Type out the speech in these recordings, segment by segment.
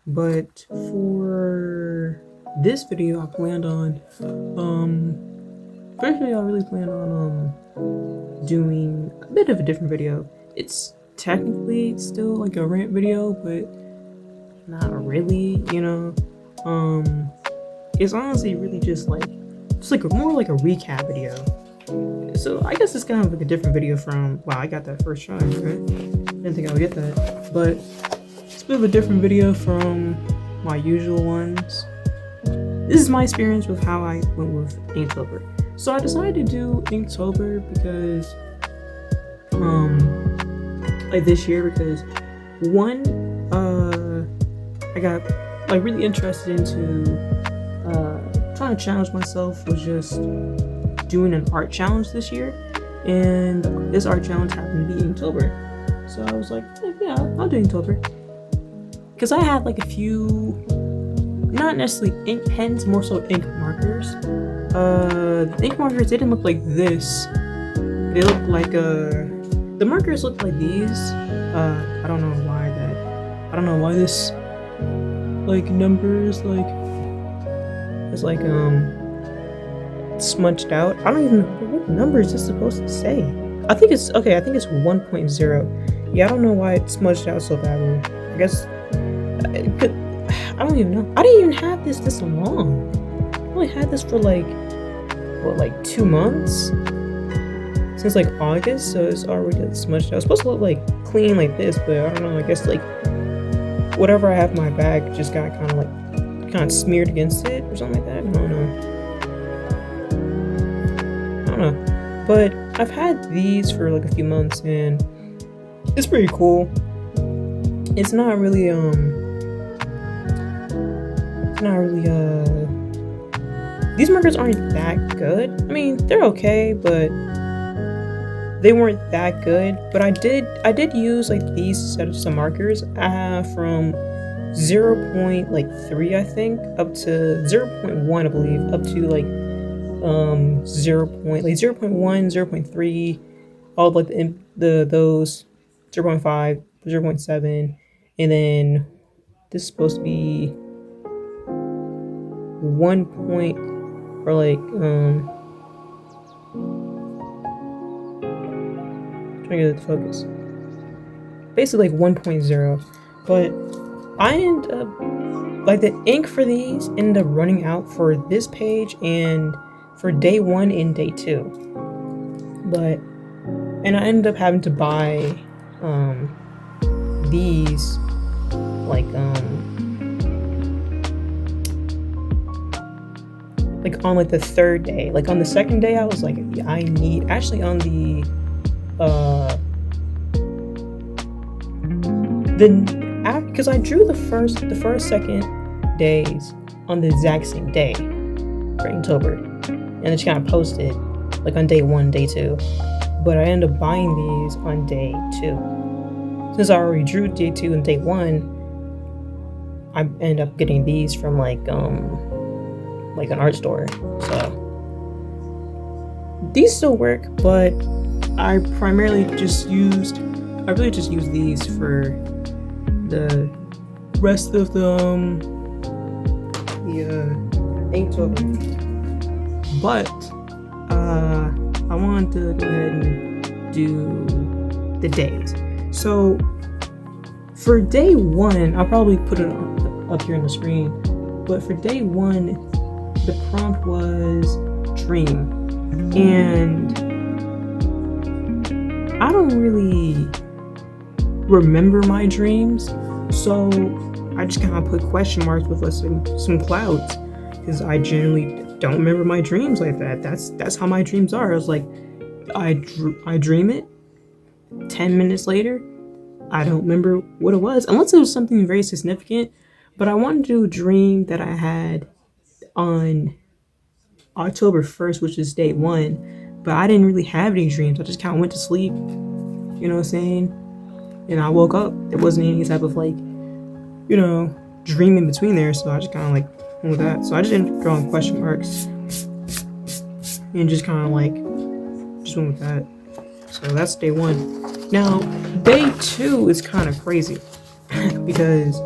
But for this video, I planned on first video I really planned on doing a bit of a different video. It's technically still like a rant video, but not really, you know. It's honestly really just like more like a recap video. So I guess it's kind of like a different video from, wow, I got that first try, right? Didn't think I would get that, but it's a bit of a different video from my usual ones. This is my experience with how I went with Inktober. So I decided to do Inktober because, like this year, because one, I got like really interested into trying to challenge myself with just doing an art challenge this year, and this art challenge happened to be Inktober. So I was like, yeah, I'll do Inktober, because I had like a few, not necessarily ink pens, more so ink markers. The ink markers didn't look like this. They looked like the markers looked like these. I don't know why this like numbers like it's like smudged out. I don't even know what number is this supposed to say. I think it's 1.0. Yeah, I don't know why it's smudged out so badly. I guess I don't even know. I didn't even have this long. I only had this for like 2 months, since like August, so it's already smudged out. It's supposed to look like clean like this, but I don't know. I guess like whatever I have in my bag just got kind of smeared against it or something like that. I don't know. But I've had these for like a few months, and it's pretty cool. It's not really these markers aren't that good. I mean, they're okay, but they weren't that good. But I did use like these set of some markers from 0.3, I think, up to 0.1, I believe, up to like 0.1, 0.3, all like those 0.5, 0.7, and then this is supposed to be 1 point, or like trying to get it to focus. Basically like 1.0, but I end up like the ink for these ended up running out for this page and for day 1 and day 2. And I ended up having to buy these like on like the 3rd day. Like on the 2nd day I was like, yeah, I need, actually on the because I drew the first, 2nd days on the exact same day for Inktober, and then just kind of posted like on day 1, day 2. But I ended up buying these on day 2. Since I already drew day 2 and day 1, I ended up getting these from like an art store. So these still work, but I really just used these for the rest of the Inktober. But I wanted to go ahead and do the days. So for day 1, I'll probably put it up here on the screen, but for day 1 the prompt was dream, and I don't really remember my dreams, so I just kind of put question marks with some clouds, because I generally don't remember my dreams like that. That's how my dreams are. I was like, I dream it, 10 minutes later I don't remember what it was, unless it was something very significant. But I wanted to do a dream that I had on October 1st, which is day 1, but I didn't really have any dreams. I just kind of went to sleep, you know what I'm saying? And I woke up. There wasn't any type of like, dream in between there, so I just kind of like went with that. So I just ended up drawing question marks and just kind of like just went with that. So that's day 1. Now day 2 is kind of crazy because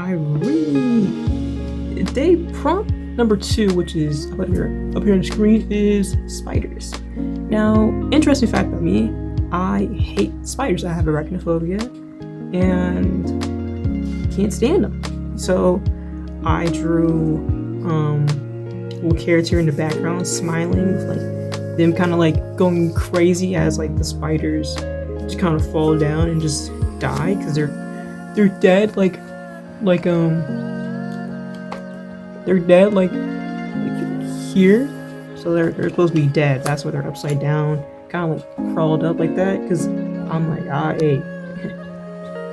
I really day prompt number 2, which is up here on the screen, is spiders. Now, interesting fact about me, I hate spiders. I have arachnophobia and can't stand them. So I drew little character in the background smiling with like them kind of like going crazy as like the spiders just kind of fall down and just die because they're dead they're dead like here, so they're supposed to be dead. That's why they're upside down, kind of like crawled up like that, because I'm like, hey,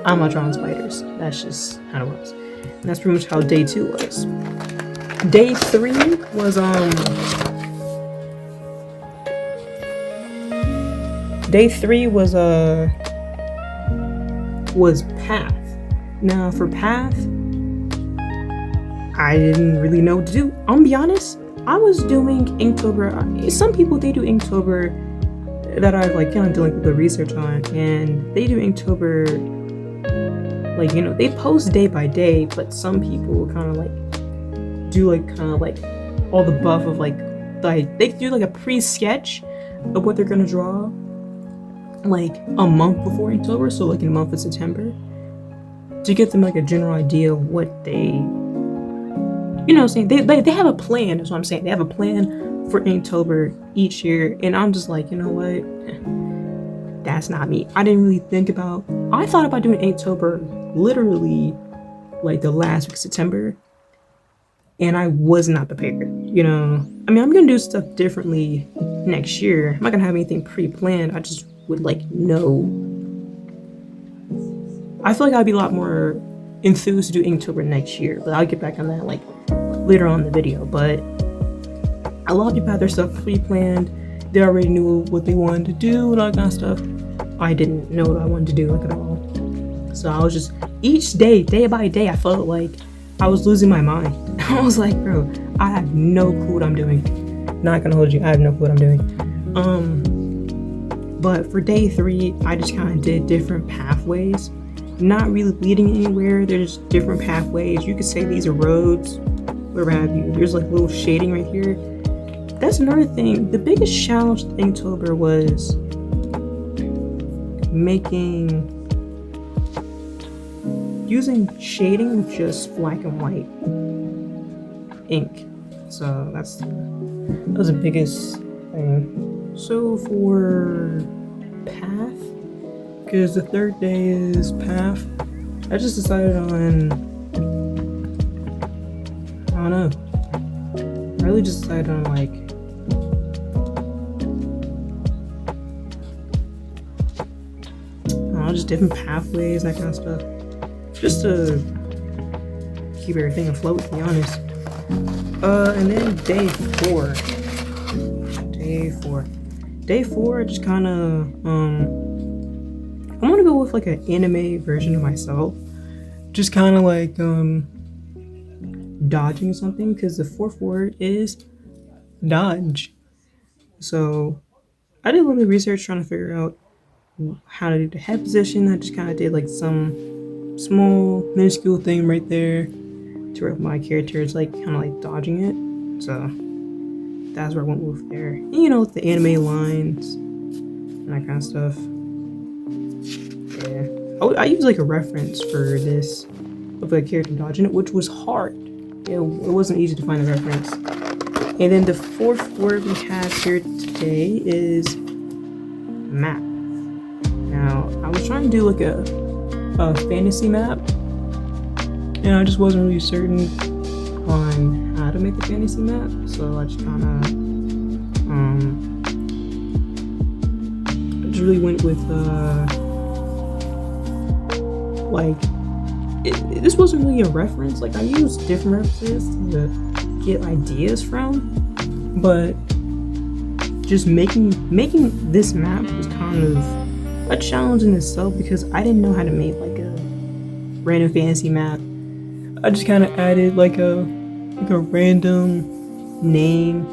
I'm not drawing spiders. That's just how it was. And that's pretty much how day 2 was. Day 3 was was path. Now for path, I didn't really know what to do. I'm gonna be honest, I was doing Inktober. Some people, they do Inktober that I've like kind of doing the research on, and they do Inktober like, you know, they post day by day, but some people kind of like do like kind of like all the buff of like they do like a pre-sketch of what they're gonna draw like a month before Inktober, so like in the month of September, to get them like a general idea of what they, you know what I'm saying, they have a plan. That's what I'm saying. They have a plan for Inktober each year, and I'm just like, you know what, that's not me. I didn't really think about, I thought about doing Inktober literally like the last week of September, and I was not prepared, you know. I mean, I'm gonna do stuff differently next year. I'm not gonna have anything pre-planned. I just would like know. I feel like I'd be a lot more enthused to do Inktober next year, but I'll get back on that like later on in the video. But a lot of people had their stuff pre-planned. They already knew what they wanted to do and all that kind of stuff. I didn't know what I wanted to do like at all. So I was just, each day by day, I felt like I was losing my mind. I was like, bro, I have no clue what I'm doing. Not gonna hold you, I have no clue what I'm doing. But for day 3, I just kind of did different pathways. Not really leading anywhere, they're just different pathways. You could say these are roads, whatever have you. There's like little shading right here. That's another thing. The biggest challenge to Inktober was using shading with just black and white ink. So that was the biggest thing. So for path, because the 3rd day is path, I just decided on, I don't know, I really just decided on like, just different pathways and that kind of stuff, just to keep everything afloat, to be honest. And then day 4, I just kind of I want to go with like an anime version of myself, just kind of like dodging something, because the 4th word is dodge. So I did a little bit of research trying to figure out how to do the head position. I just kind of did like some small minuscule thing right there to where my character is like kind of like dodging it. So that's where I went with there. And, you know, the anime lines and that kind of stuff. Yeah, I used like a reference for this of a character dodging it, which was hard. It wasn't easy to find the reference. And then the 4th word we have here today is map. Now, I was trying to do like a fantasy map, and I just wasn't really certain on how to make a fantasy map, so I just kind of just really went with like this wasn't really a reference. Like I used different references to get ideas from, but just making this map was kind of a challenge in itself, because I didn't know how to make like a random fantasy map. I just kind of added like a random name.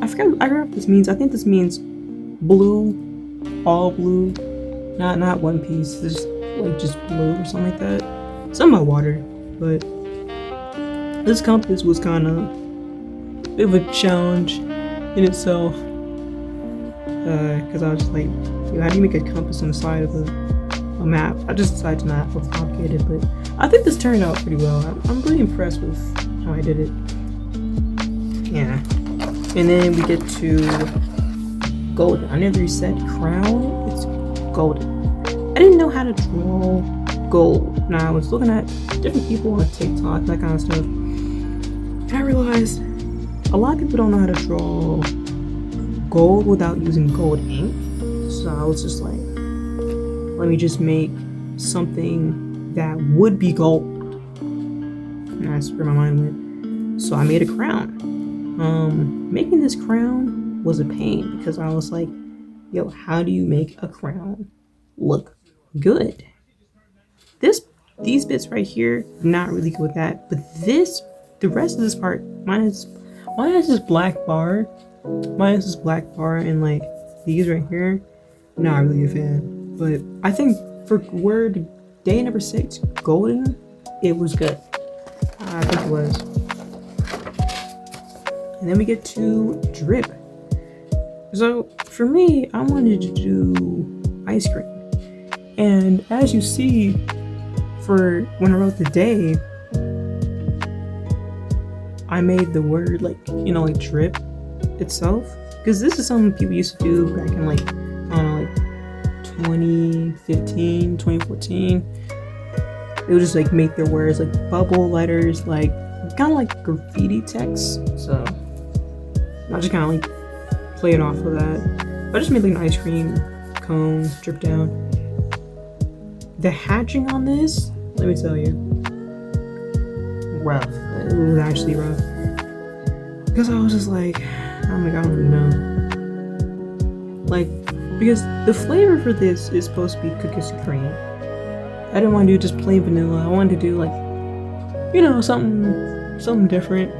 I forgot what this means. I think this means blue, all blue, not One Piece. Just blue or something like that. Something about water, but This compass was kind of a bit of a challenge in itself, because I was just like, how do you make a compass on the side of a map? I just decided to not overcomplicate it, but I think this turned out pretty well. I'm really impressed with how I did it. Yeah. And then we get to golden. I never said crown, it's golden. I didn't know how to draw gold. Now I was looking at different people on TikTok, that kind of stuff, and I realized a lot of people don't know how to draw gold without using gold ink. So I was just like, let me just make something that would be gold. And that's where my mind went. So I made a crown. Making this crown was a pain because I was like, yo, how do you make a crown look good? These bits right here, not really good with that, but the rest of this part, mine is this black bar, and like these right here, not really a fan. But I think for word day number 6, golden, it was good. I think it was. And then we get to drip. So for me, I wanted to do ice cream. And as you see, for when I wrote the day, I made the word like drip itself. Because this is something people used to do back in like, I don't know, like 2015, 2014. They would just like make their words like bubble letters, like kind of like graffiti text. So I just kind of like played off of that. I just made like an ice cream cone drip down. The hatching on this, let me tell you, rough. It was actually rough. Because I was just like, oh my god, I don't really know. Like, because the flavor for this is supposed to be cookies and cream. I didn't want to do just plain vanilla. I wanted to do like, something different.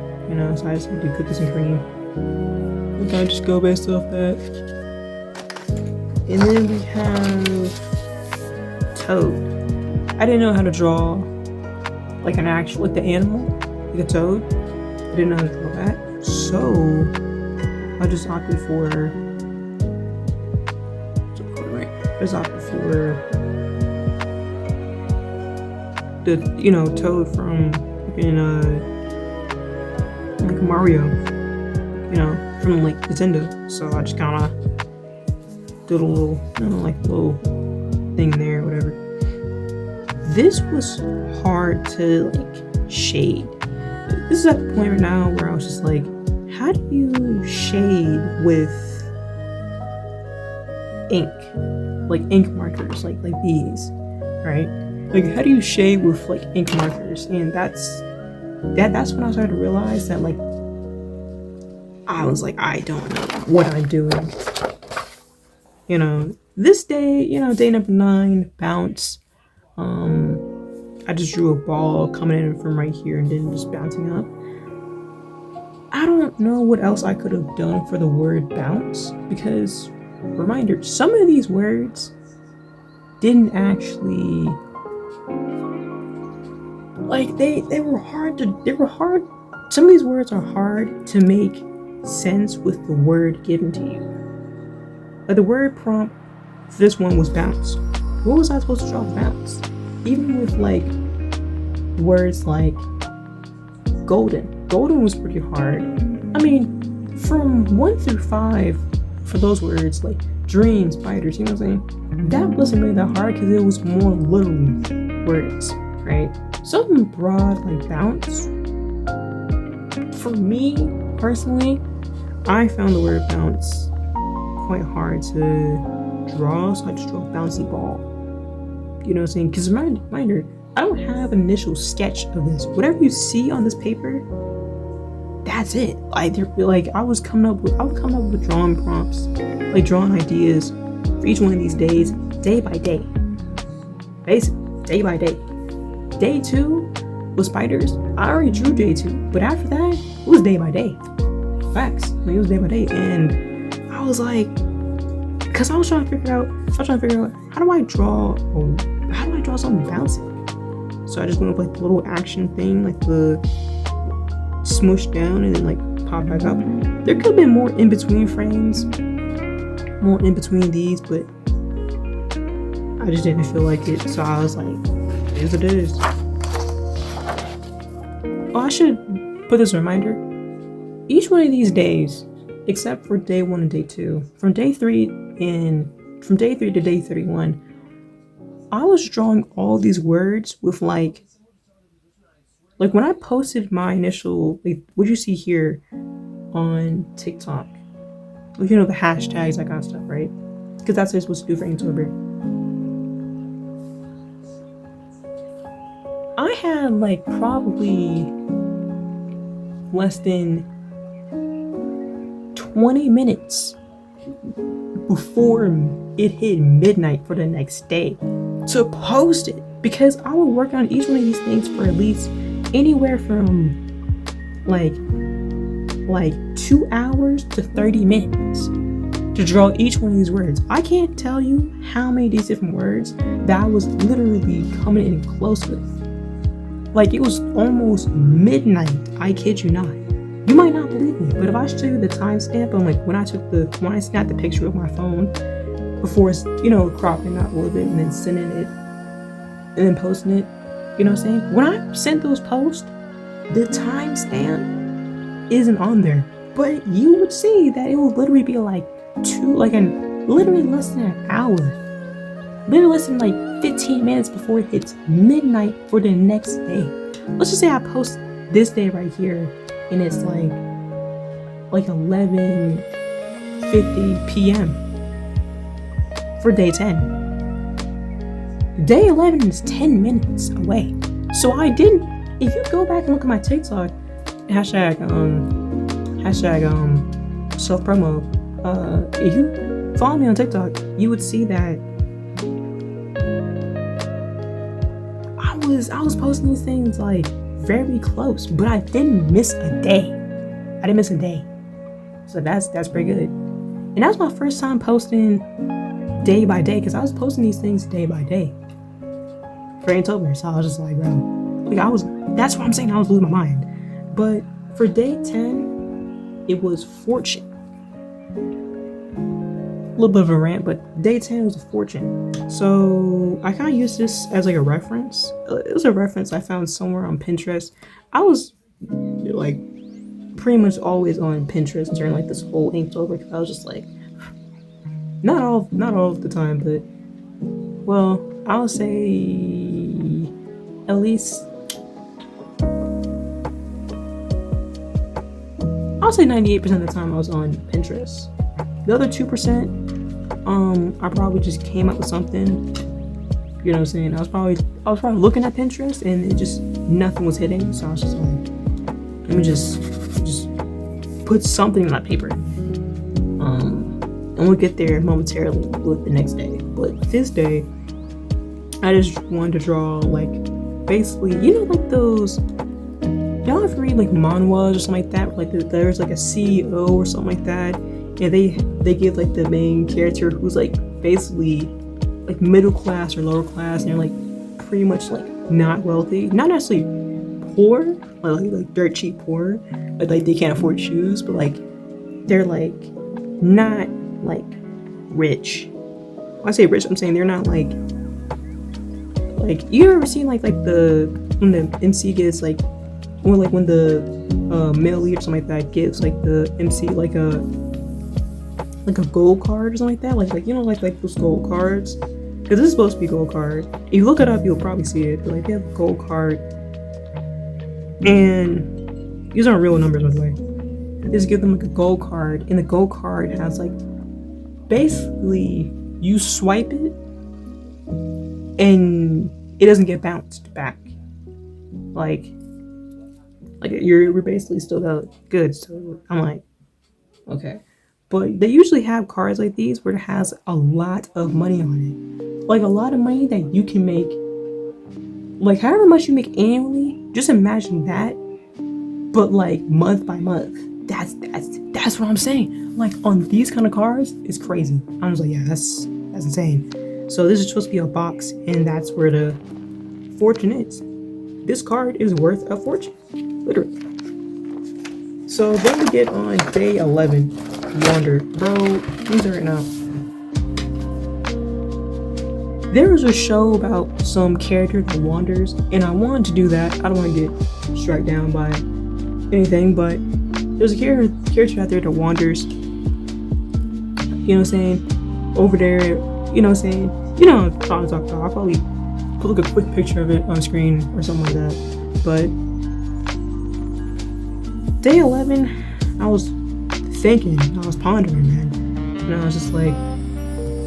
So I just had to do cookies and cream. We kind of just go based off that. And then we have toad. I didn't know how to draw like an actual, like the animal, like a toad. I didn't know how to draw that, so I just opted for the toad from like Mario, from like Nintendo. So I just kind of did a little little thing there, whatever. This was hard to like shade. This is at the point right now where I was just like, how do you shade with ink, like ink markers, like these, right? Like, how do you shade with like ink markers? And that's when I started to realize that like I was like, I don't know what I'm doing. This day, day number 9, bounce. I just drew a ball coming in from right here and then just bouncing up. I don't know what else I could have done for the word bounce, because, reminder, some of these words didn't actually, like, they were hard. Some of these words are hard to make sense with the word given to you. Like, the word prompt for this one was bounce. What was I supposed to draw with bounce? Even with like words like golden. Golden was pretty hard. I mean, from 1 through 5 for those words like dreams, spiders, you know what I'm saying? That wasn't really that hard because it was more literal words, right? Something broad like bounce. For me personally, I found the word bounce quite hard to draw, so I just drew a bouncy ball. You know what I'm saying? Because reminder, I don't have an initial sketch of this. Whatever you see on this paper, that's it. Like I was coming up with drawing prompts, like drawing ideas for each one of these days, day by day. Basically, day by day. Day 2 was spiders. I already drew day 2, but after that, it was day by day. Facts. Like, it was day by day, and I was like, because I was trying to figure out how do I draw something bouncy. So I just went with like the little action thing, like the smooshed down and then like pop back up. There could have been more in between frames, more in between these, but I just didn't feel like it, so I was like, it is what it is. Oh, I should put this reminder. Each one of these days, except for day 1 and day 2, from day 3 to day 31, I was drawing all these words with like when I posted my initial, like what you see here on TikTok, like, you know, the hashtags, that kind of stuff, right? Because that's what you're supposed to do for Inktober. I had like probably less than 20 minutes before it hit midnight for the next day to post it, because I would work on each one of these things for at least anywhere from like 2 hours to 30 minutes to draw each one of these words. I can't tell you how many of these different words that I was literally coming in close with. Like, it was almost midnight, I kid you not. You might not believe me, but if I show you the timestamp on like when I snapped the picture with my phone before, you know, cropping out a little bit and then sending it and then posting it, you know what I'm saying? When I sent those posts, the timestamp isn't on there, but you would see that it would literally be like literally less than an hour, literally less than like 15 minutes before it hits midnight for the next day. Let's just say I post this day right here and it's like 11:50 p.m. for day 10. Day 11 is 10 minutes away. So I didn't, if you go back and look at my TikTok, hashtag self promo, if you follow me on TikTok, you would see that I was posting these things like very close, but I didn't miss a day. So that's pretty good. And that was my first time posting day by day, because I was posting these things day by day for Inktober. So I was just like, bro, like that's what I'm saying, I was losing my mind. But for day 10, it was fortune. A little bit of a rant, but day 10 was a fortune. So I kind of used this as like a reference. It was a reference I found somewhere on Pinterest. I was like pretty much always on Pinterest during like this whole Inktober, because I was just like, not all of the time, but well, I'll say at least, I'll say 98% of the time I was on Pinterest. The other 2%, I probably just came up with something. You know what I'm saying? I was probably looking at Pinterest and it just, nothing was hitting. So I was just like, let me just put something on that paper. And we'll get there momentarily with the next day. But this day, I just wanted to draw like, basically, you know, like those, y'all ever read like manhwas or something like that? Like there's like a CEO or something like that. And they give like the main character who's like basically like middle class or lower class, and they're like pretty much like not wealthy, not necessarily poor, like dirt cheap poor, like they can't afford shoes, but like they're like not like rich. When I say rich, I'm saying they're not like you ever seen like the when the MC gets like, or like when the male lead or something like that gives like the MC like a gold card or something like that, like you know, like those gold cards, because this is supposed to be a gold card. If you look it up, you'll probably see it, but like they have a gold card, and these aren't real numbers, by the way. They just give them like a gold card, and the gold card has like, basically you swipe it and it doesn't get bounced back, like you're basically still good. So I'm like, okay. But they usually have cards like these where it has a lot of money on it. Like a lot of money that you can make, like however much you make annually, just imagine that, but like month by month. That's what I'm saying. Like on these kind of cards, it's crazy. I was like, yeah, that's insane. So this is supposed to be a box, and that's where the fortune is. This card is worth a fortune, literally. So then we get on day 11. Wander. Bro, these are right now. There was a show about some character that wanders, and I wanted to do that. I don't want to get struck down by anything, but there's a character out there that wanders. You know what I'm saying? Over there, you know what I'm saying? You know what I'm talking about. I'll probably put like a quick picture of it on screen or something like that. But day 11, I was thinking, I was pondering, man. And I was just like,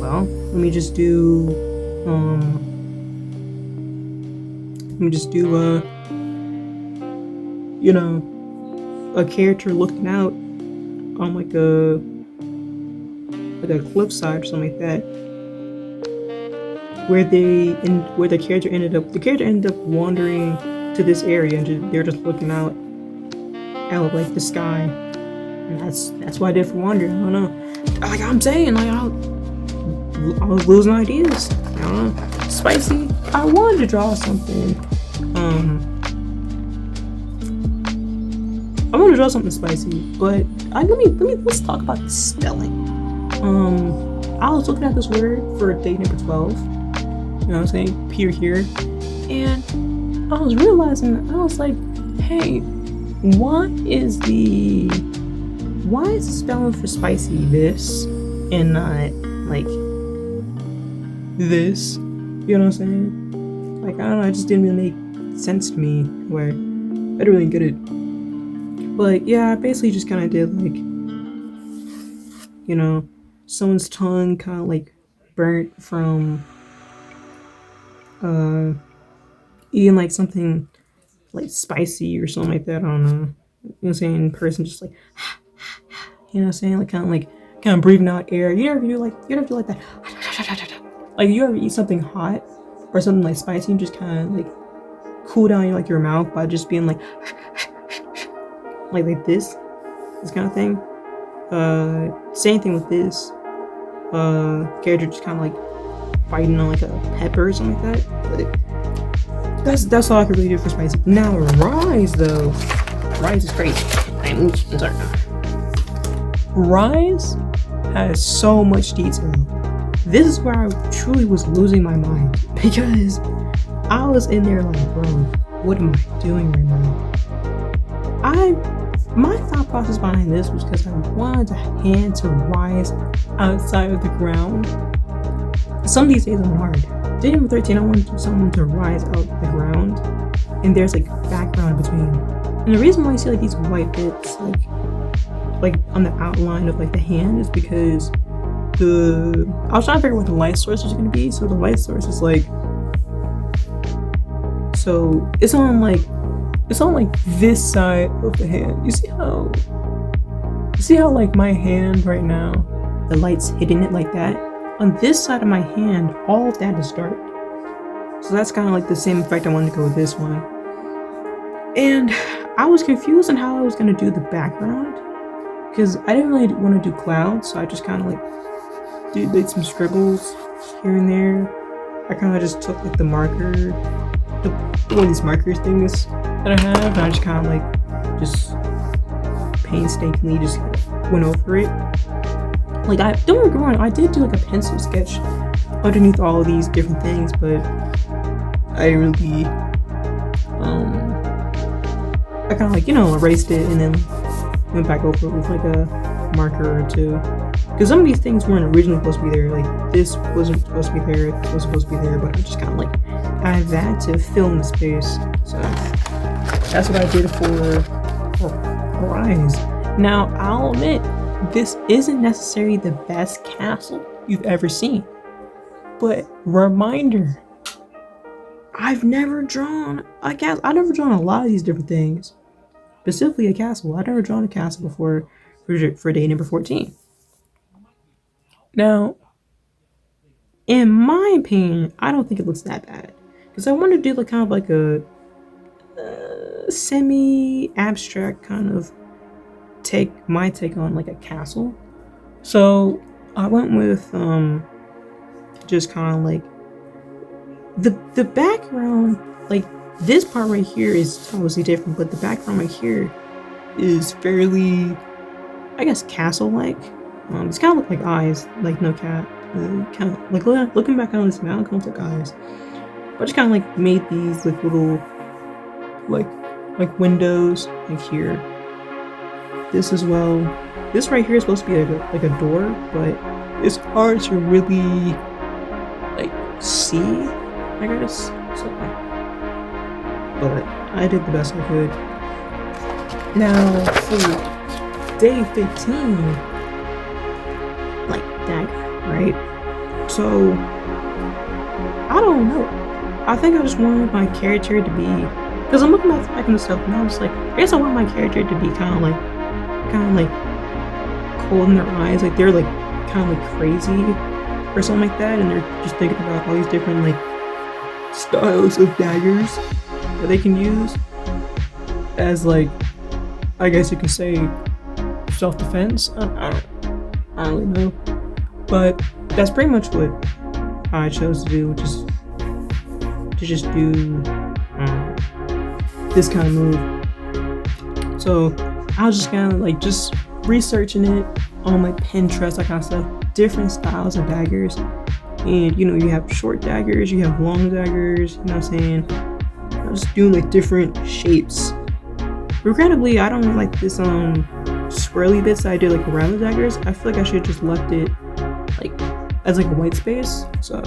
well, let me just do you know, a character looking out on like a cliffside or something like that, where the character ended up wandering to this area, and they're just looking out like the sky, and that's what I did for Wander. I don't know, like I'm saying, like I was losing ideas. I don't know, spicy. I wanted to draw something. I want to draw something spicy, but let's talk about the spelling. I was looking at this word for day number 12. You know what I'm saying? Peer here, and I was realizing, I was like, hey, why is the spelling for spicy this and not like this? You know what I'm saying? Like, I don't know, it just didn't really make sense to me, where I didn't really get it. But yeah, I basically just kind of did like, you know, someone's tongue kind of like burnt from eating like something like spicy or something like that. I don't know. You know what I'm saying? Person just like, you know what I'm saying? Like kind of breathing out air. You ever do like that? Like, you ever eat something hot or something like spicy and just kind of like cool down your mouth by just being like this kind of thing. Same thing with this. Character just kind of like biting on like a pepper or something like that. But that's all I could really do for spicy. Now Rise though, Rise is crazy. I'm sorry. Rise has so much detail. This is where I truly was losing my mind, because I was in there like, bro, what am I doing right now? My thought process behind this was because I wanted a hand to rise outside of the ground. Some of these days I'm hard. Day number 13, I wanted someone to rise out the ground, and there's like background between. And the reason why you see like these white bits like on the outline of like the hand is because I was trying to figure out what the light source was going to be. So the light source is like, so it's on like this side of the hand. You see how like my hand right now, the light's hitting it like that. On this side of my hand, all of that is dark. So that's kind of like the same effect I wanted to go with this one. And I was confused on how I was going to do the background, because I didn't really want to do clouds, so I just kind of like did some scribbles here and there. I kind of just took like the marker, one of these markers things that I have, and I just kind of like just painstakingly just went over it. Like, don't get me wrong, I did do like a pencil sketch underneath all of these different things, but I really I kind of like, erased it and then went back over it with like a marker or two, because some of these things weren't originally supposed to be there. Like, this wasn't supposed to be there, it was supposed to be there, but I just kind of like added that to fill in the space. So that's what I did for Rise. Now, I'll admit, this isn't necessarily the best castle you've ever seen, but reminder, I've never drawn a castle. I've never drawn a lot of these different things, specifically a castle. I've never drawn a castle before for day number 14. Now, in my opinion, I don't think it looks that bad, because I want to do like kind of like a semi-abstract kind of take on like a castle. So I went with just kind of like the background. Like, this part right here is totally different, but the background right here is fairly, I guess, castle-like. It's kind of look like eyes, like no cat. Kind of like looking back on this now, it kind of looks like eyes. But I just kind of like made these like little like windows like here. This as well. This right here is supposed to be like a door, but it's hard to really like see, I guess. So, but I did the best I could. Now for day 15, like dagger, right? So I don't know. I think I just wanted my character to be, because I'm looking back on the stuff and I was like, I guess I want my character to be kind of like cold in their eyes, like they're like kind of like crazy or something like that, and they're just thinking about all these different like styles of daggers that they can use as like, I guess you could say, self-defense. I don't really know, but that's pretty much what I chose to do, which is to just do this kind of move. So I was just kind of like just researching it on like Pinterest, that kind of stuff, different styles of daggers. And you know, you have short daggers, you have long daggers, you know what I'm saying? I was doing like different shapes. Regrettably, I don't like this swirly bits that I did like around the daggers. I feel like I should have just left it like as like a white space. So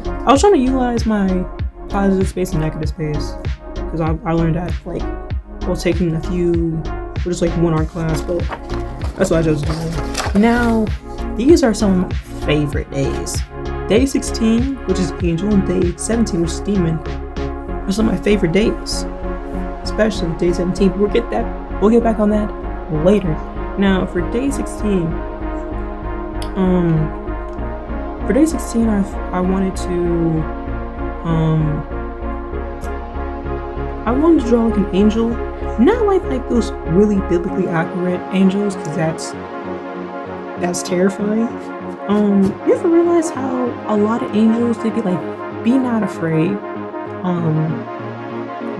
I was trying to utilize my positive space and negative space, because I learned that like while taking a few, or just like one art class, but that's what I chose to do. Now, these are some of my favorite days. Day 16, which is Angel, and day 17, which is Demon, are some of my favorite days. Especially day 17. We'll get back on that later. Now, for day 16, I wanted to draw like an angel, not like those really biblically accurate angels, because that's terrifying. You ever realize how a lot of angels, they be like, be not afraid,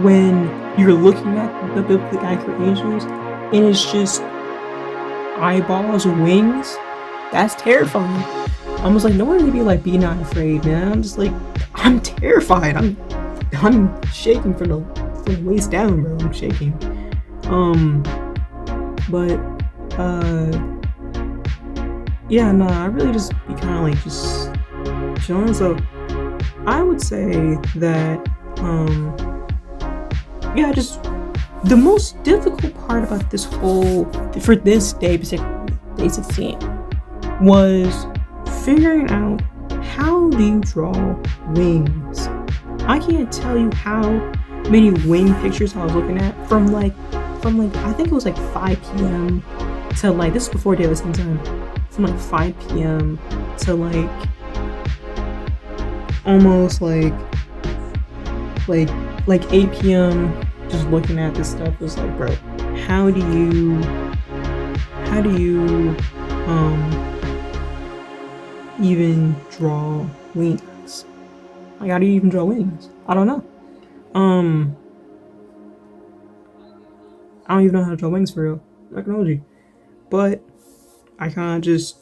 when you're looking at the biblically accurate angels, and it's just eyeballs, wings? That's terrifying. I was like, no one really be like, be not afraid, man. I'm just like, I'm terrified. I'm shaking from the waist down, bro. I'm shaking. Yeah, no, I really just be kind of like just chilling. So I would say that, yeah, just the most difficult part about this for this day, particularly day 16, was figuring out how do you draw wings. I can't tell you how many wing pictures I was looking at from like I think it was like 5 p.m. to like, this is before daylight saving time, from like 5 p.m. to like almost like 8 p.m. just looking at this stuff. Was like, bro, how do you even draw wings? Like, how do you even draw wings? I don't know. I don't even know how to draw wings for real. I'm not gonna hold you. But I kind of just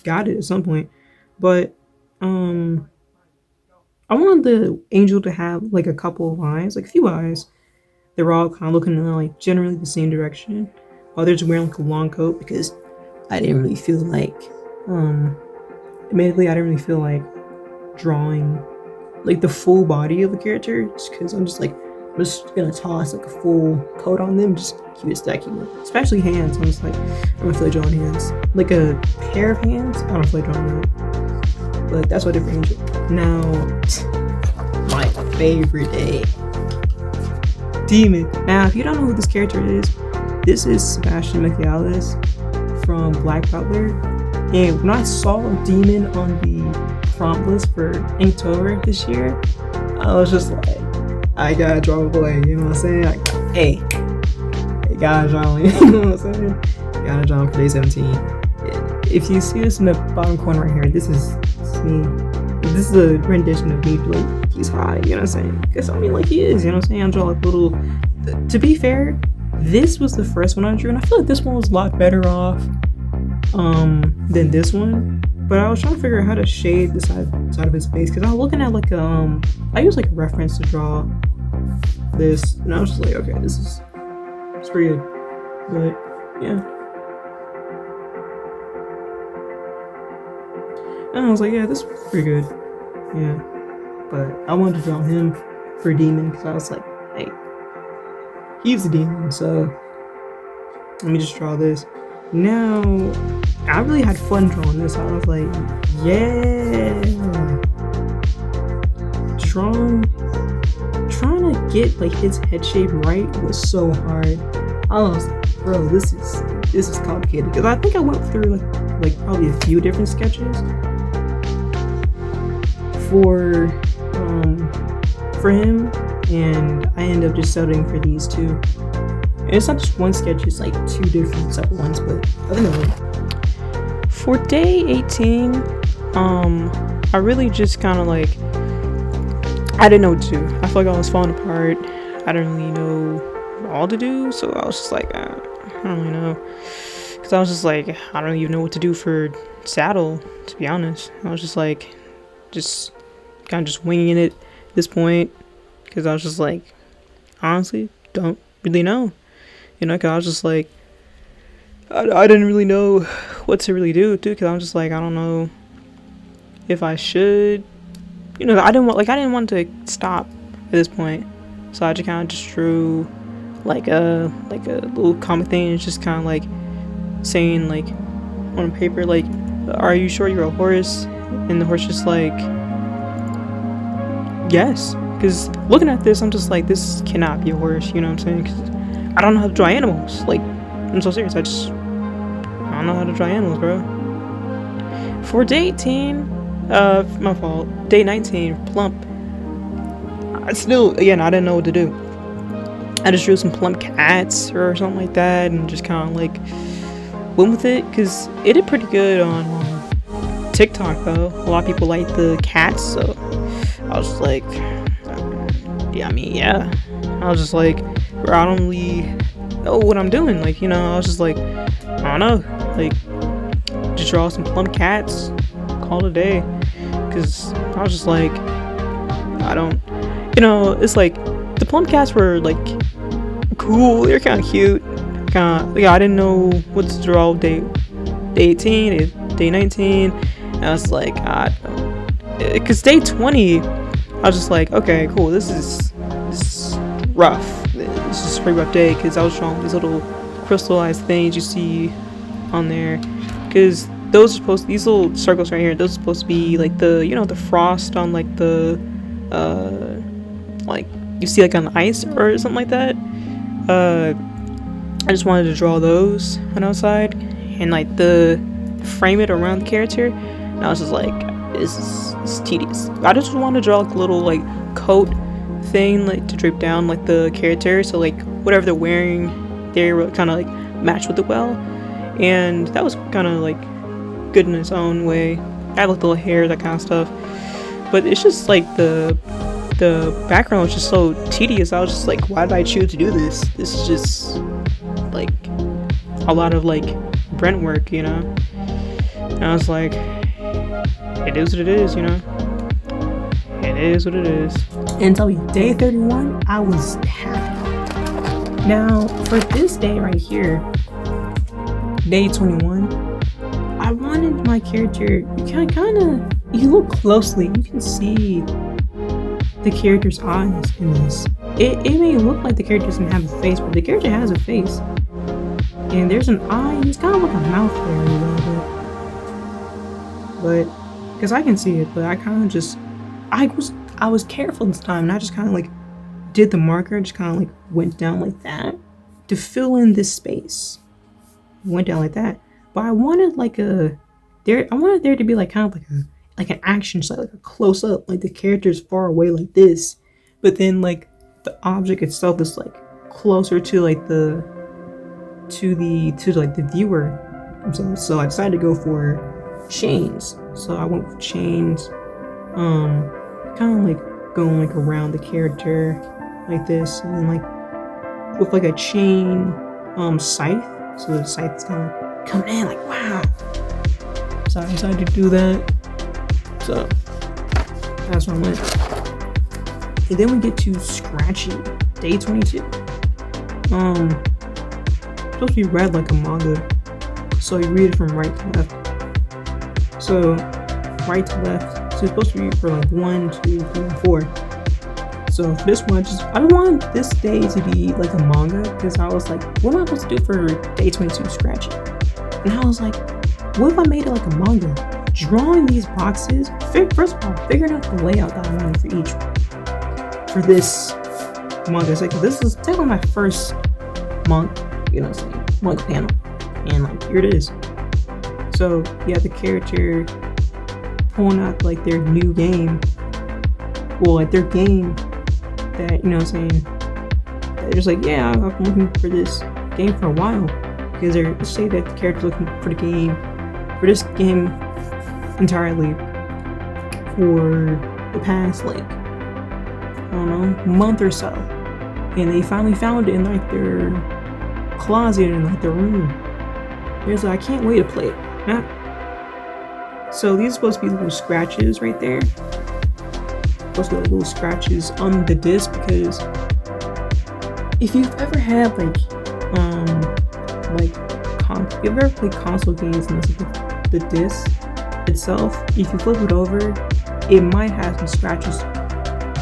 got it at some point. But I wanted the angel to have like a couple of eyes, like a few eyes. They were all kind of looking in like generally the same direction, while they're just wearing like a long coat, because I didn't really feel like admittedly I didn't really feel like drawing like the full body of a character, just because I'm just gonna toss like a full coat on them, just keep it stacking. Especially hands. I'm just like, I don't feel like drawing hands. Like a pair of hands, I don't feel like drawing that. But that's what I did for Angel. Now, my favorite day, Demon. Now, if you don't know who this character is, this is Sebastian Michaelis from Black Butler. And when I saw Demon on the prompt list for Inktober this year, I was just like, I gotta draw a boy, you know what I'm saying? Like, hey, gotta draw him, you know what I'm saying? Gotta draw him for day 17. If you see this in the bottom corner right here, this is me. This is a rendition of me he's hot, you know what I'm saying? Because I mean, like, he is, you know what I'm saying? I draw like little. To be fair, this was the first one I drew, and I feel like this one was a lot better off than this one. But I was trying to figure out how to shade the side of his face, because I was looking at like I used like a reference to draw this, and I was just like, okay, it's pretty good. But yeah. And I was like, yeah, this is pretty good. Yeah. But I wanted to draw him for Demon, because I was like, hey, he's a demon, so let me just draw this. Now, I really had fun drawing this. I was like, yeah. Trying to get like his head shape right was so hard. I was like, bro, this is complicated, because I think I went through like probably a few different sketches for him, and I ended up just settling for these two. And it's not just one sketch, it's like two different separate ones, but I think I will. For day 18, I really just kind of like, I didn't know what to do. I feel like I was falling apart. I didn't really know all to do, so I was just like, I don't really know. Because I was just like, I don't even know what to do for Saddle, to be honest. I was just like, just kind of just winging it at this point, because I was just like, honestly, don't really know. You know, because I was just like, I didn't really know what to really do, because I'm just like, I don't know if I should. You know, I didn't want to stop at this point, so I just kind of just drew like a little comic thing. It's just kind of like saying like on paper, like, are you sure you're a horse? And the horse just like, yes. Because looking at this, I'm just like, this cannot be a horse, you know what I'm saying? Because I don't know how to draw animals. Like, I'm so serious. I don't know how to draw animals, bro. For day 18, my fault. Day 19, plump. I didn't know what to do. I just drew some plump cats or something like that, and just kind of like went with it, because it did pretty good on TikTok though. A lot of people like the cats, so I was just like, yeah. I was just like, bro, I don't really know what I'm doing. Like, you know, I was just like, I don't know. Like, just draw some plump cats, call it a day. Because I was just like, I don't, you know, it's like, the plump cats were like cool. They're kind of cute. I didn't know what to draw day 18, day 19. And I was like, because day 20, I was just like, okay, cool. This is rough. This is a pretty rough day, because I was drawing these little crystallized things you see on there, because those are supposed, these little circles right here, those are supposed to be like the, you know, the frost on like the like you see like on the ice or something like that. I just wanted to draw those on outside and like frame it around the character, and I was just like, this is tedious. I just want to draw like a little like coat thing, like to drape down like the character, so like whatever they're wearing, they kind of like match with it well. And that was kind of like good in its own way. I have like little hair, that kind of stuff, but it's just like the background was just so tedious. I was just like, why did I choose to do this? This is just like a lot of like Brent work, you know. And I was like, it is what it is, you know. It is what it is. Until day 31, I was happy. Now for this day right here, day 21, I wanted my character, you look closely, you can see the character's eyes in this. It may look like the character doesn't have a face, but the character has a face. And there's an eye, and it's kind of like a mouth there a little bit. But, because I can see it, but I kind of just, I was careful this time, and I just kind of like did the marker, just kind of like went down like that to fill in this space. Went down like that. But I wanted like I wanted there to be like kind of like an action shot, like a close up, like the character's far away like this, but then like the object itself is like closer to like the viewer. So I decided to go for chains. So I went for chains, kind of like going like around the character like this, and then like with like a chain scythe. So the scythe's kind of like coming in like wow. So I decided to do that. So that's what I went. And then we get to Scratchy, day 22. Supposed to be read like a manga, so you read it from right to left. So right to left, so it's supposed to be for like 1, 2, 3, and 4. So for this one, I don't want this day to be like a manga, because I was like, what am I supposed to do for day 22 Scratchy? And I was like, what if I made it like a manga? Drawing these boxes, first of all, figuring out the layout that I wanted for each one. For this manga, it's like, this is technically my first manga panel, and like here it is. So you have the character pulling out like their new game, well, like their game that they're just like, yeah, I've been looking for this game for a while, because they say that the character's looking for this game entirely for the past like I don't know, month or so, and they finally found it in like their closet in like their room. There's like, I can't wait to play it. So these are supposed to be little scratches right there. Supposed to be little scratches on the disc, because if you've ever had if you ever played console games and the disc itself, if you flip it over, it might have some scratches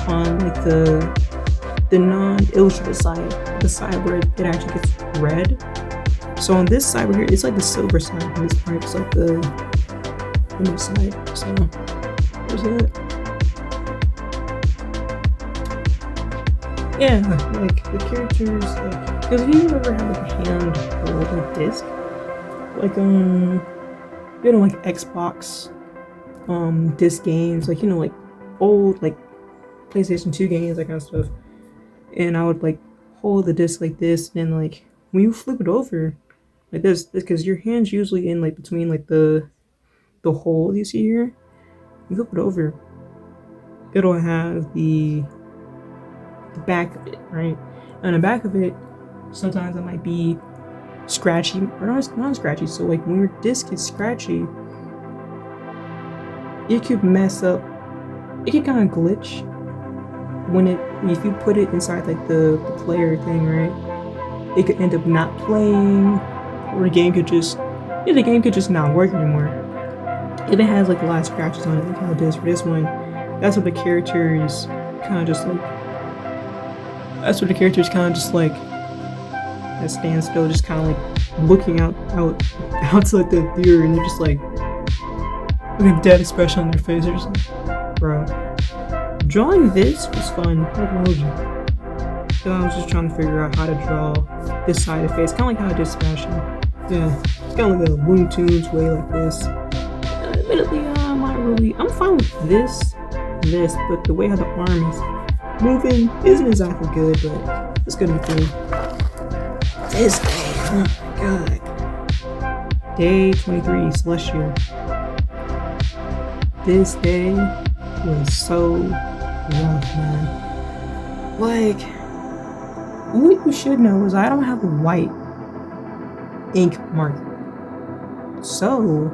on like the non-illustrated side, the side where it actually gets red. So on this side right here, it's like the silver side, and this part is like the new side. So there's that. Yeah, like the characters, like, because if you ever have like a hand or like a disc, like like Xbox disc games, like like old like PlayStation 2 games, that kind of stuff. And I would like hold the disc like this, and then like when you flip it over like this, because your hand's usually in like between like the hole you see here. You flip it over, it'll have the back of it, right? And the back of it, sometimes it might be scratchy or not scratchy. So like when your disc is scratchy, it could mess up. It could kind of glitch if you put it inside like the player thing, right? It could end up not playing, or the game could just not work anymore. If it has like a lot of scratches on it, like how it does for this one, that's what the character is kind of just like. That's what the character is kind of just like at standstill, just kind of like looking out to like the viewer, and you're just like looking dead expression on their face. They're just like, bro. Drawing this was fun. So I was just trying to figure out how to draw this side of the face, kind of like how I did Sebastian. Yeah, it's kind of like a Looney Tunes way, like this. Admittedly, I'm fine with this, but the way how the arm is moving isn't exactly good, but it's gonna be cool. This day, oh my god. Day 23, Celestial. This day was so rough, man. Like, what you should know is I don't have a white ink marker. So,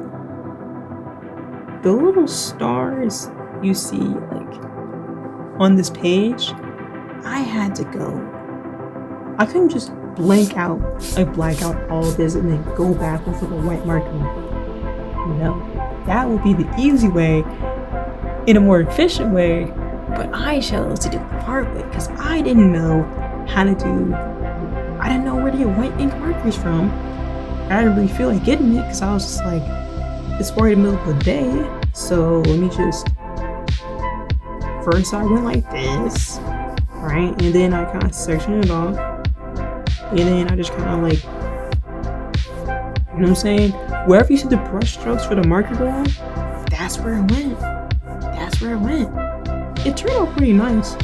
the little stars you see, like, on this page, I had to go. I couldn't just black out all this and then go back with a white marker. No, that would be the easy way, in a more efficient way, but I chose to do the hard way because I didn't know where to get white ink markers from. I didn't really feel like getting it because I was just like, it's already the middle of the day, so let me just. First I went like this, right? And then I kind of sectioned it off. And then I just kind of like, you know what I'm saying? Wherever you see the brush strokes for the marker going, that's where it went. It turned out pretty nice,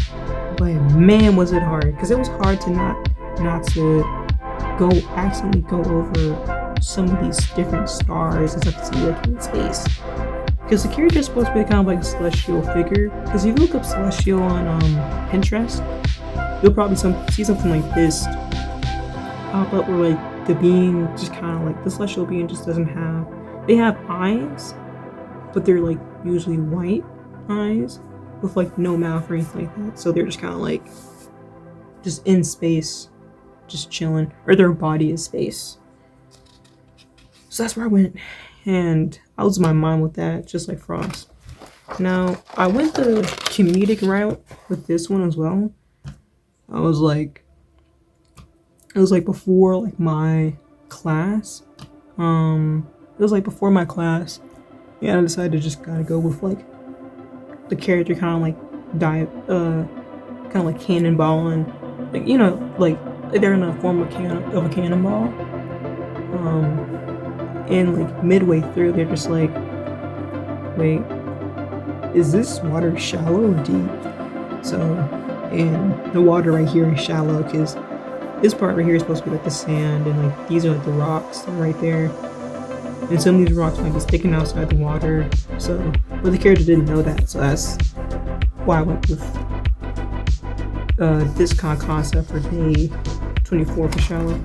but man, was it hard. Because it was hard to not to accidentally go over some of these different stars and stuff to see like in space. because the character is supposed to be kind of like a celestial figure. Because if you look up celestial on Pinterest, you'll probably see something like this pop up where like the being just kind of like the celestial being just doesn't have. They have eyes, but they're like usually white eyes with like no mouth or anything like that. So they're just kind of like just in space, just chilling, or their body is space. So that's where I went, and I lose my mind with that, just like Frost. Now I went the comedic route with this one as well. It was like before like my class. It was like before my class. Yeah, I decided to just gotta go with like the character kind of like kind of like cannonballing, like like they're in a form of a cannonball. And like midway through, they're just like, wait, is this water shallow or deep? So, and the water right here is shallow because this part right here is supposed to be like the sand, and like these are like the rocks right there. And some of these rocks might be sticking outside the water. So, but the character didn't know that, so that's why I went with this kind of concept for day 24 for shallow.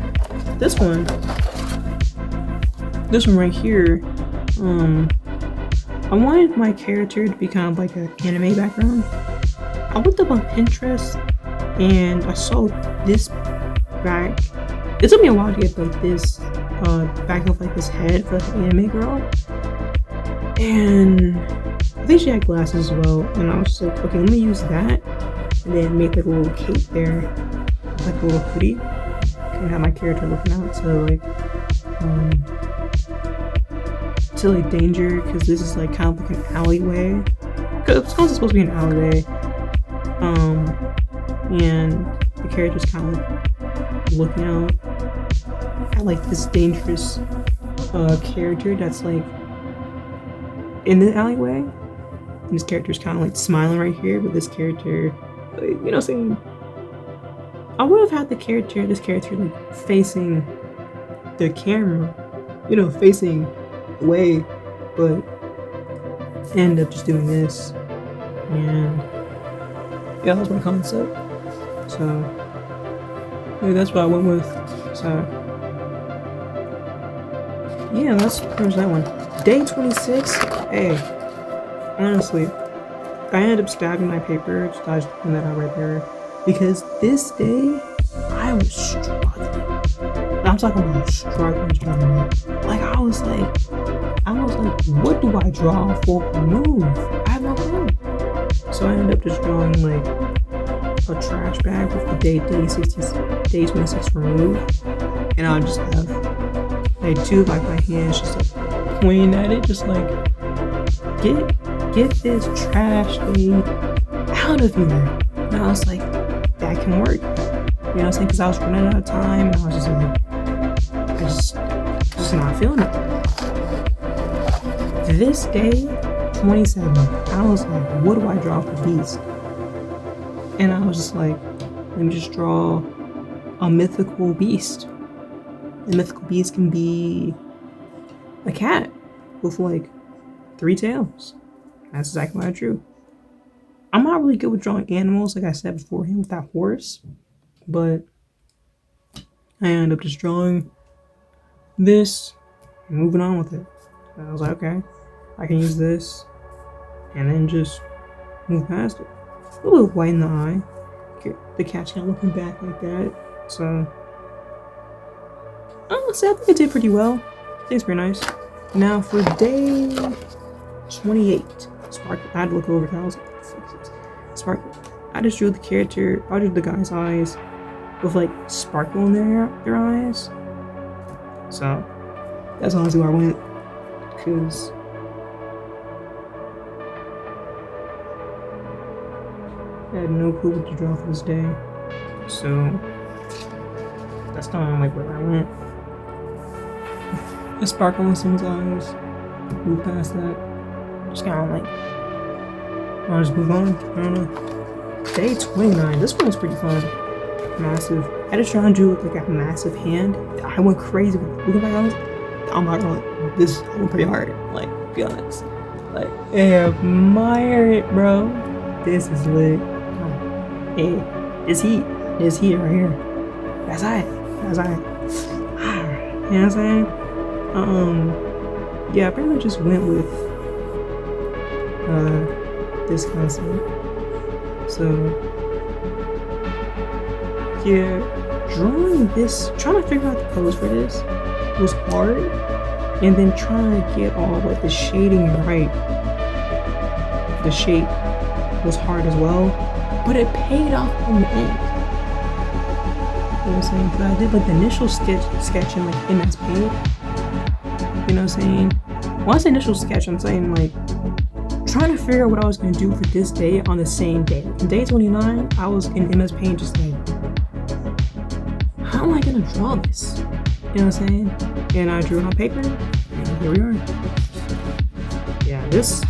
This one right here, I wanted my character to be kind of like an anime background. I looked up on Pinterest and I saw this back. It took me a while to get like this back of like this head for like an anime girl, and I think she had glasses as well. And I was just like, okay, let me use that, and then make like a little cape there, like a little hoodie, and have my character looking out to like danger, because this is like kind of like an alleyway. Because it's supposed to be an alleyway, and the character's kind of like looking out at like this dangerous character that's like in the alleyway. And this character's kind of like smiling right here, but this character, like, you know what I'm saying? I would have had this character like facing the camera, facing away, but I ended up just doing this, and yeah, that was my concept. So yeah, that's what I went with. So yeah, there's that one. Day 26. Hey, honestly, I ended up stabbing my paper. I was putting that out right there because this day I was struggling. I'm talking about struggling. Like I was like, what do I draw for a move? I have no clue. So I ended up just drawing like a trash bag with the day 26 removed, and I'll just have like two like my hands just like pointing at it, just like get this trash day out of here. And I was like, that can work. You know what I'm saying? Because I was running out of time, and I was just like, just not feeling it. This day 27, I was like, what do I draw for Beast? And I was just like, let me just draw a mythical beast. The mythical beast can be a cat with like 3 tails. That's exactly what I drew. I'm not really good with drawing animals, like I said beforehand, with that horse, but I ended up just drawing this and moving on with it. And I was like, okay, I can use this and then just move past it. A little white in the eye. The cat's kind of looking back like that. So, honestly, I think I did pretty well. I think it's pretty nice. Now for day 28, Sparkle. I had to look over it. I was like, what the fuck is this? Sparkle. I just drew the character. I drew the guy's eyes with like sparkle in their eyes. So that's honestly where I went, because I had no clue what to draw for this day. So that's kind of like where I went. The sparkle in someone's eyes. Move past that. Just kind of like, I'll just move on. I don't know. Day 29. This one was pretty fun. Massive. I just tried to do like a massive hand. I went crazy with looking back on it. I'm not gonna lie, this went pretty hard. Like, to be honest. Like, admire it, bro. This is lit. Hey, this heat right here. That's it. You know what I'm saying? Yeah, I pretty much just went with this concept. So yeah, drawing this, trying to figure out the pose for this was hard, and then trying to get all like the shading right. The shape was hard as well, but it paid off in the end. You know what I'm saying? Because I did like the initial sketch in like MS Paint. You know what I'm saying? When I say initial sketch, I'm saying like trying to figure out what I was going to do for this day on the same day. On day 29, I was in MS Paint just like, how am I going to draw this? You know what I'm saying? And I drew it on paper, and here we are. Yeah, this,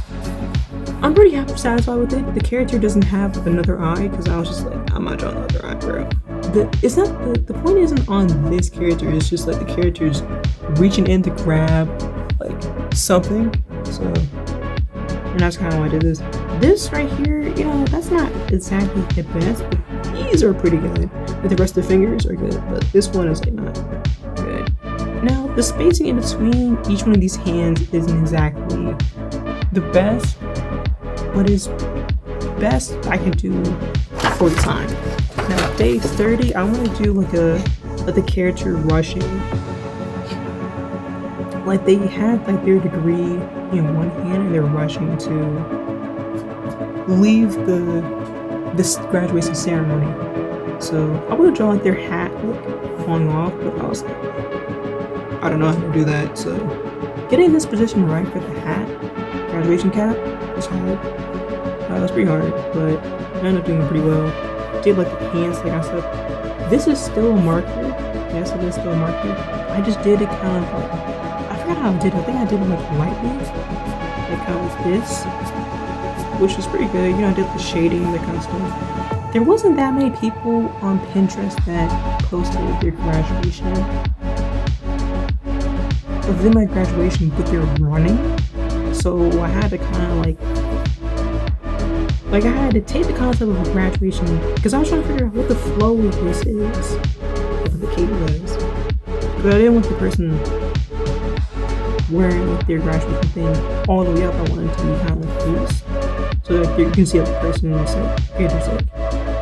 I'm pretty happy, satisfied with it. The character doesn't have another eye, because I was just like, I'm not drawing another eye, bro. It's not, the point isn't on this character, it's just like the character's reaching in to grab like something. So, and that's kind of why I did this. This right here, you know, that's not exactly the best, but these are pretty good. But the rest of the fingers are good, but this one is like not good. Now, the spacing in between each one of these hands isn't exactly the best, but is best I can do for the time. Now, day 30, I want to do like the character rushing. Like they had like their degree in one hand and they're rushing to leave this graduation ceremony. So I would draw like their hat like falling off, but I was like, I don't know how to do that. So getting this position right for the hat, graduation cap, was hard. That was pretty hard, but I ended up doing pretty well. Did like the pants, like I said, this is still a marker. Yes, it is still a marker. I just did it kind of like, I forgot how I did it. I think I did it like lightly, like kind of like this, which was pretty good. You know, I did the shading, that kind of stuff. There wasn't that many people on Pinterest that posted their graduation. Of them at graduation, but they're running. So I had to kind of like I had to take the concept of a graduation, because I was trying to figure out what the flow of this is, what the cape was. But I didn't want the person wearing like their graduation thing all the way up. I wanted it to be kind of like loose, so that you can see like the person is like there's like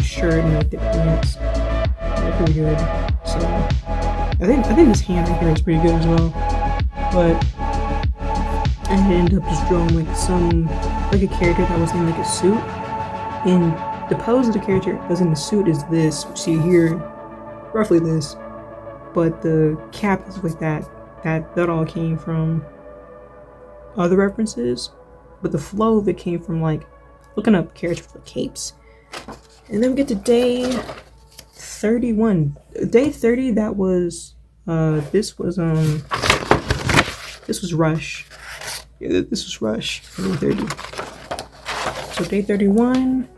shirt and like the pants. They're pretty good. So I think this hand right here is pretty good as well. But I ended up just drawing like a character that was in like a suit. And the pose of the character that was in the suit is this, you see here, roughly this. But the cap is like that all came from other references. But the flow of it came from like looking up characters for capes. And then we get to day 31. Day 30, that was this was Rush. Yeah, this was Rush for day 30. So day 31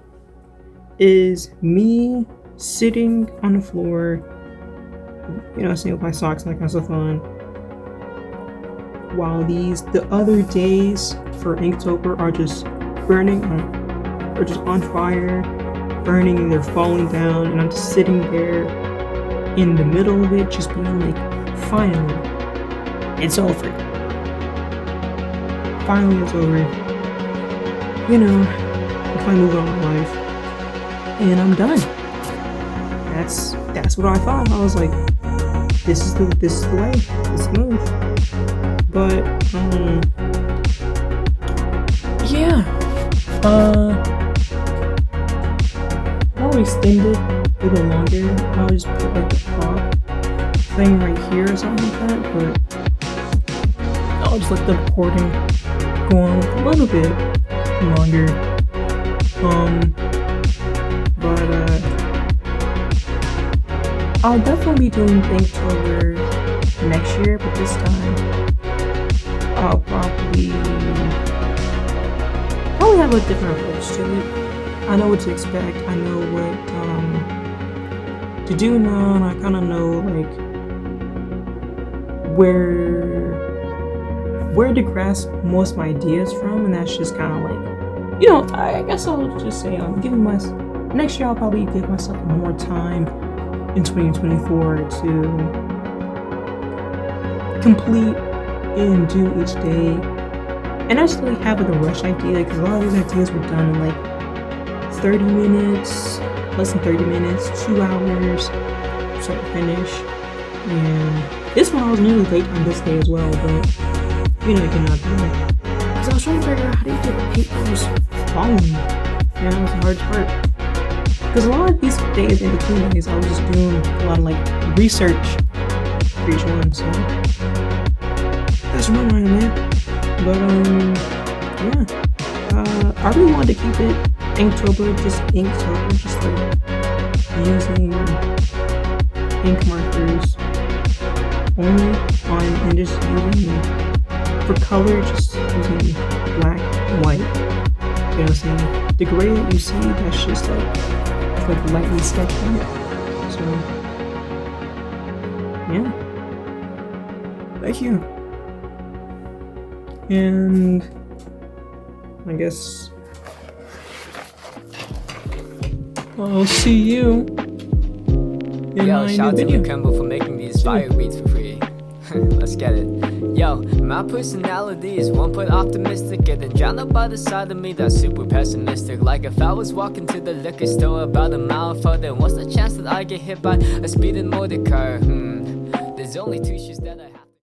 is me sitting on the floor, you know, sitting with my socks and that kind of stuff on, while the other days for Inktober are just burning or just on fire, burning, and they're falling down, and I'm just sitting there in the middle of it, just being like, finally, it's over. Finally, it's over. You know, if I move on with life, and I'm done. That's what I thought. I was like, this is the way. This move. But yeah. I'll extend it a little longer. I'll just put like the top thing right here or something like that. But I'll just let the recording go on a little bit longer. But I'll definitely be doing Inktober next year, but this time I'll probably have a different approach to it. I know what to expect. I know what to do now, and I kind of know like where where to grasp most of my ideas from, and that's just kind of like, I guess I'll just say I'm giving myself, next year I'll probably give myself more time in 2024 to complete and do each day, and actually have like a rush idea, because a lot of these ideas were done in like 30 minutes, less than 30 minutes, 2 hours, start to finish. And this one I was nearly late on this day as well, but you cannot do it. Because I was trying to figure out how to get papers following. And that was the hardest part. Because a lot of these days in between days, I was just doing a lot of like research for each one, so that's my mind, man. But yeah. I really wanted to keep it Inktober, just like using ink markers only on, and just using for color, just using black and white. You know what I'm saying? The gray that you see, that's just like, it's like lightly sketched on it. So yeah. Thank you. And I guess I'll see you in Yo, my shout out new to video. Inktober for making these fire beats for free. Let's get it. Yo, my personality is one point optimistic, getting drowned out by the side of me that's super pessimistic. Like if I was walking to the liquor store about a mile further, what's the chance that I get hit by a speeding motor car? There's only 2 shoes that I have.